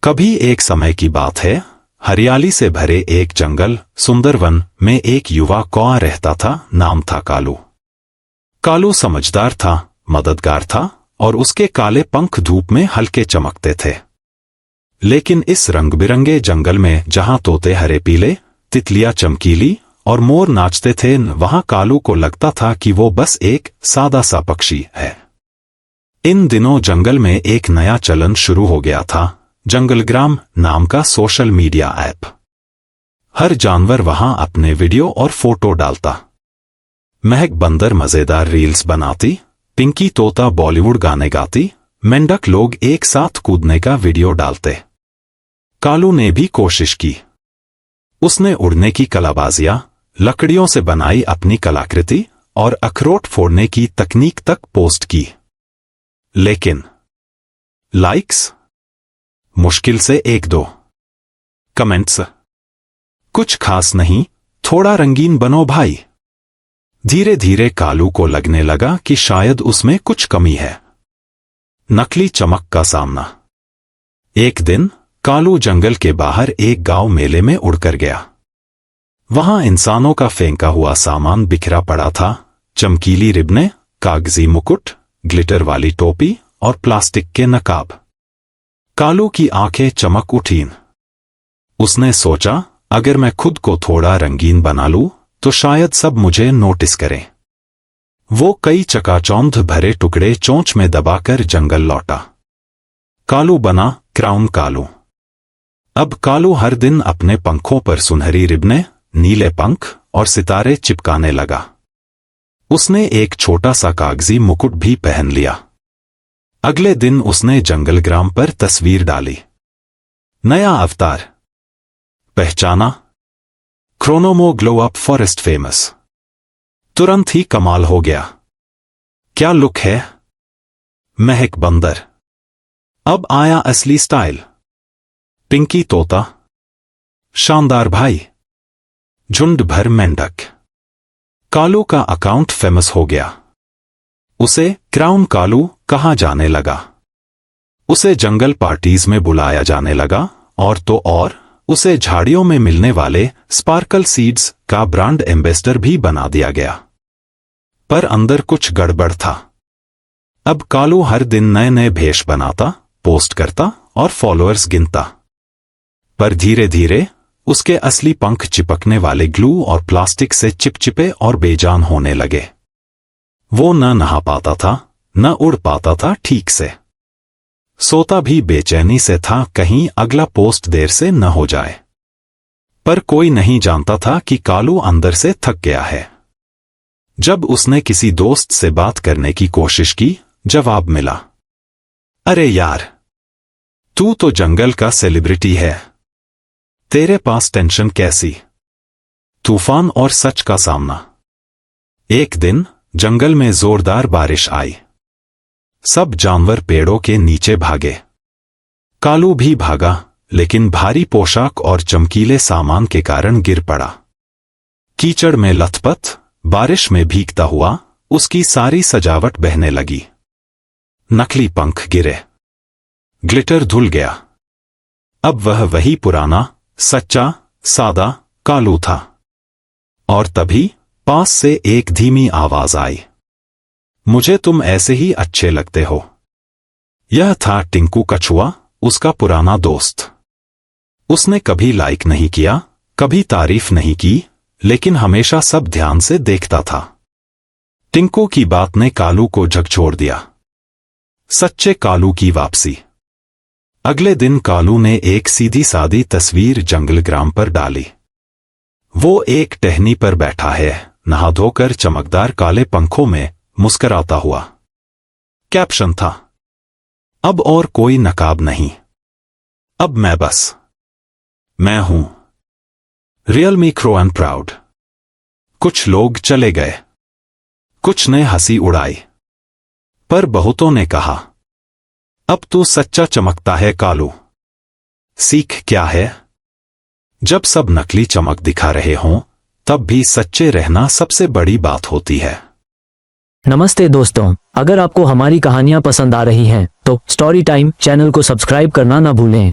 कभी एक समय की बात है, हरियाली से भरे एक जंगल सुंदर वन में एक युवा कौआ रहता था। नाम था कालू। कालू समझदार था, मददगार था और उसके काले पंख धूप में हल्के चमकते थे। लेकिन इस रंग बिरंगे जंगल में जहां तोते हरे पीले, तितलियां चमकीली और मोर नाचते थे, वहां कालू को लगता था कि वो बस एक सादा सा पक्षी है। इन दिनों जंगल में एक नया चलन शुरू हो गया था, जंगलग्राम नाम का सोशल मीडिया ऐप। हर जानवर वहां अपने वीडियो और फोटो डालता। महक बंदर मजेदार रील्स बनाती, पिंकी तोता बॉलीवुड गाने गाती, मेंढक लोग एक साथ कूदने का वीडियो डालते। कालू ने भी कोशिश की। उसने उड़ने की कलाबाजियां, लकड़ियों से बनाई अपनी कलाकृति और अखरोट फोड़ने की तकनीक तक पोस्ट की। लेकिन लाइक्स मुश्किल से 1-2, कमेंट्स कुछ खास नहीं, थोड़ा रंगीन बनो भाई। धीरे धीरे कालू को लगने लगा कि शायद उसमें कुछ कमी है। नकली चमक का सामना। एक दिन कालू जंगल के बाहर एक गांव मेले में उड़कर गया। वहां इंसानों का फेंका हुआ सामान बिखरा पड़ा था, चमकीली रिबनें, कागजी मुकुट, ग्लिटर वाली टोपी और प्लास्टिक के नकाब। कालू की आंखें चमक उठीं। उसने सोचा, अगर मैं खुद को थोड़ा रंगीन बना लूं, तो शायद सब मुझे नोटिस करें। वो कई चकाचौंध भरे टुकड़े चोंच में दबाकर जंगल लौटा। कालू बना क्राउन कालू। अब कालू हर दिन अपने पंखों पर सुनहरी रिबनें, नीले पंख और सितारे चिपकाने लगा। उसने एक छोटा सा कागजी मुकुट भी पहन लिया। अगले दिन उसने जंगलग्राम पर तस्वीर डाली। नया अवतार पहचाना, क्रोनोमो ग्लो अप फॉरेस्ट फेमस। तुरंत ही कमाल हो गया। क्या लुक है। महक बंदर। अब आया असली स्टाइल। पिंकी तोता। शानदार भाई। झुंड भर मेंढक। कालू का अकाउंट फेमस हो गया। उसे क्राउन कालू कहा जाने लगा। उसे जंगल पार्टीज में बुलाया जाने लगा और तो और उसे झाड़ियों में मिलने वाले स्पार्कल सीड्स का ब्रांड एम्बेसडर भी बना दिया गया। पर अंदर कुछ गड़बड़ था। अब कालू हर दिन नए नए भेष बनाता, पोस्ट करता और फॉलोअर्स गिनता। पर धीरे धीरे उसके असली पंख चिपकने वाले ग्लू और प्लास्टिक से चिपचिपे और बेजान होने लगे। वो न नहा पाता था, न उड़ पाता था ठीक से। सोता भी बेचैनी से था, कहीं अगला पोस्ट देर से न हो जाए। पर कोई नहीं जानता था कि कालू अंदर से थक गया है। जब उसने किसी दोस्त से बात करने की कोशिश की, जवाब मिला, अरे यार, तू तो जंगल का सेलिब्रिटी है, तेरे पास टेंशन कैसी। तूफान और सच का सामना। एक दिन जंगल में जोरदार बारिश आई। सब जानवर पेड़ों के नीचे भागे। कालू भी भागा, लेकिन भारी पोशाक और चमकीले सामान के कारण गिर पड़ा। कीचड़ में लथपथ, बारिश में भीगता हुआ उसकी सारी सजावट बहने लगी। नकली पंख गिरे। ग्लिटर धुल गया। अब वह वही पुराना, सच्चा, सादा कालू था। और तभी पास से एक धीमी आवाज आई, मुझे तुम ऐसे ही अच्छे लगते हो। यह था टिंकू कछुआ, उसका पुराना दोस्त। उसने कभी लाइक नहीं किया, कभी तारीफ नहीं की, लेकिन हमेशा सब ध्यान से देखता था। टिंकू की बात ने कालू को झकझोर दिया। सच्चे कालू की वापसी। अगले दिन कालू ने एक सीधी सादी तस्वीर जंगलग्राम पर डाली। वो एक टहनी पर बैठा है, नहा धोकर चमकदार काले पंखों में, मुस्कुराता हुआ। कैप्शन था, अब और कोई नकाब नहीं, अब मैं बस मैं हूं। Real me crow and proud. कुछ लोग चले गए, कुछ ने हंसी उड़ाई, पर बहुतों ने कहा, अब तू सच्चा चमकता है कालू। सीख क्या है। जब सब नकली चमक दिखा रहे हों, तब भी सच्चे रहना सबसे बड़ी बात होती है। नमस्ते दोस्तों, अगर आपको हमारी कहानियां पसंद आ रही हैं तो स्टोरी टाइम चैनल को सब्सक्राइब करना न भूलें।